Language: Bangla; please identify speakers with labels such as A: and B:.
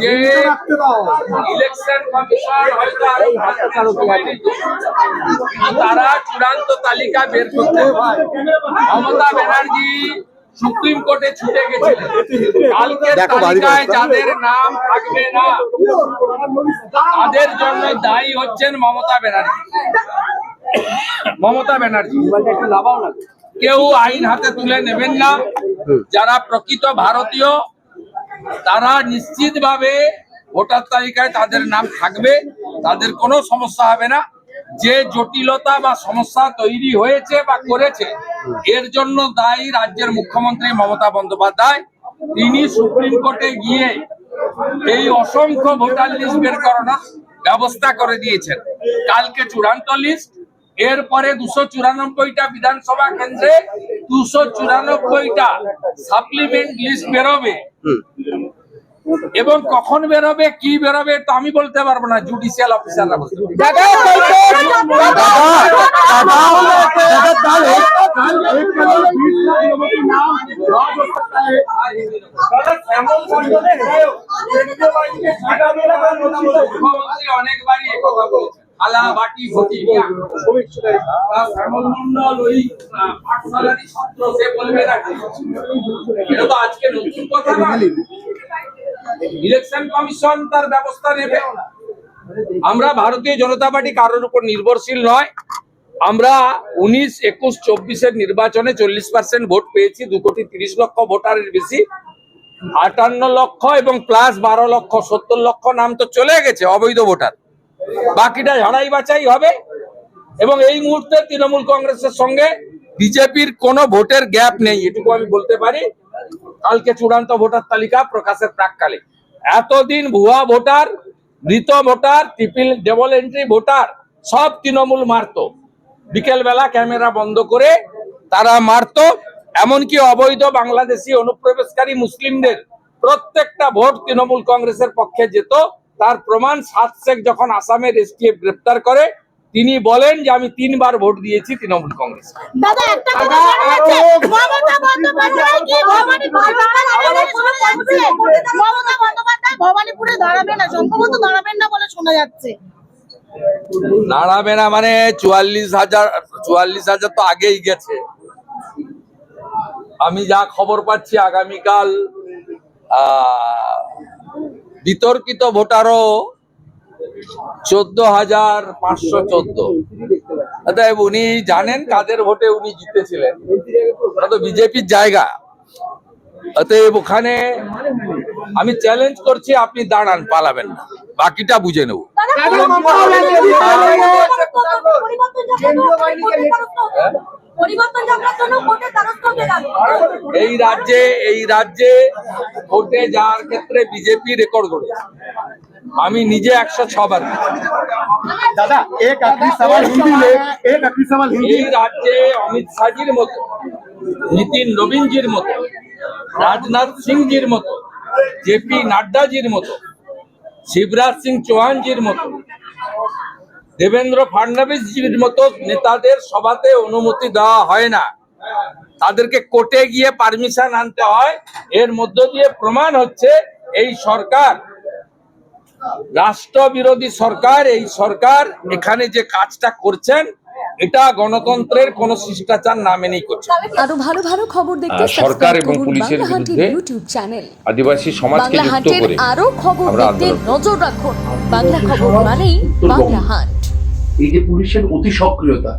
A: যে ইলেকশন কমিশন হয়তো আরো সময় নিত, কিন্তু তারা চূড়ান্ত তালিকা বের করতে মমতা ব্যানার্জি সুপ্রিম কোর্টে ছুটে গেছিলেন। কালকে তালিকায় যাদের নাম থাকবে না তাদের জন্য দায়ী হচ্ছেন মমতা ব্যানার্জি। কেউ আইন হাতে তুলে নেবেন না। যারা প্রকৃত ভারতীয় তারা নিশ্চিতভাবে ভোটার তালিকায় তাদের নাম থাকবে, তাদের কোনো সমস্যা হবে না। যে জটিলতা বা সমস্যা তৈরি হয়েছে বা করেছে এর জন্য দায়ী রাজ্যের মুখ্যমন্ত্রী মমতা বন্দ্যোপাধ্যায়। তিনি সুপ্রিম কোর্টে গিয়ে এই অসংখ্য ভোটার লিস্ট বের করানোর ব্যবস্থা করে দিয়েছেন। কালকে চূড়ান্ত লিস্ট, এরপরে 294টা বিধানসভা কেন্দ্রে 294টা সাপ্লিমেন্ট লিস্ট বেরোবে। এবং কখন বেরোবে, কি বেরোবে তো আমি বলতে পারবো না, জুডিশিয়াল অফিসাররা বলতে অনেকবারই কথা বলেছেন। আলা বাটি ভটি শ্যামল মন্ডল ওই পাঠশালারই ছাত্র, সে বলবে না। এটা তো আজকে নতুন কথা না। ইলেকশন কমিশন তার ব্যবস্থা নেবে। আমরা ভারতীয় জনতা পার্টি কারোর উপর নির্ভরশীল নয়। আমরা 19, 21, 24-এর নির্বাচনে 40% ভোট পেয়েছি। 2,30,00,000 ভোটারের বেশি, 58 লক্ষ এবং প্লাস 12 লক্ষ 70 লক্ষ নাম তো চলে গেছে অবৈধ ভোটার। বাকিটা ঝাড়াই বাছাই হবে। এবং এই মুহূর্তে তৃণমূল কংগ্রেসের সঙ্গে বিজেপির কোনো ভোটের গ্যাপ নেই, এটুকু আমি বলতে পারি। কালকে চূড়ান্ত ভোটার তালিকা প্রকাশের প্রাককালে এতদিন ভুয়া ভোটার, মৃত voter, triple double entry voter সব তৃণমূল মারতো। বিকেল বেলা ক্যামেরা বন্ধ করে তারা মারতো। এমনকি অবৈধ বাংলাদেশি অনুপ্রবেশকারী মুসলিমদের প্রত্যেকটা ভোট তৃণমূল কংগ্রেসের পক্ষে যেত। তার প্রমাণ সাত শেখ যখন আসামের এসটিএফ গ্রেপ্তার করে তিনি বলেন যে আমি 3 বার ভোট দিয়েছি তৃণমূল কংগ্রেস। দাঁড়াবে না মানে 44,000 তো আগেই গেছে। আমি যা খবর পাচ্ছি আগামীকাল বিতর্কিত ভোটারও 14,514। অতএব উনি জানেন কাদের ভোটে উনি জিতেছিলেন। ওটা তো বিজেপির জায়গা। অতএব ওখানে আমি চ্যালেঞ্জ করছি, আপনি দাঁড়ান, পালাবেন না, বাকিটা বুঝে নেব। এই রাজ্যে ভোটে যাওয়ার ক্ষেত্রে বিজেপি রেকর্ড করেছে। আমি নিজে 106 বার। এই রাজ্যে অমিত শাহজির মতো, নীতিন নবীনজির মতো, রাজনাথ সিংজির মতো, জেপি নাড্ডাজির মতো, শিবরাজ সিং চৌহানজির মতো, দেবেন্দ্র ফাডনবিসজির মতো নেতাদের সভাতে অনুমতি দেওয়া হয় না। তাদেরকে কোর্টে গিয়ে পারমিশন আনতে হয়। এর মধ্য দিয়ে প্রমাণ হচ্ছে এই সরকার রাষ্ট্রবিরোধী সরকার। এই সরকার এখানে যে কাজটা করছেন এটা গণতন্ত্রের কোন শিষ্টাচার না মেনেই করছে।
B: আরো ভালো ভালো খবর দেখতে
C: সরকার এবং পুলিশের বিরুদ্ধে
B: ইউটিউব চ্যানেল
C: আদিবাসী সমাজকে যুক্ত করে
B: আরো খবর দেখতে নজর রাখুন। বাংলা খবর মানেই বাংলা হাট।
D: এই যে পুলিশের অতি সক্রিয়তা,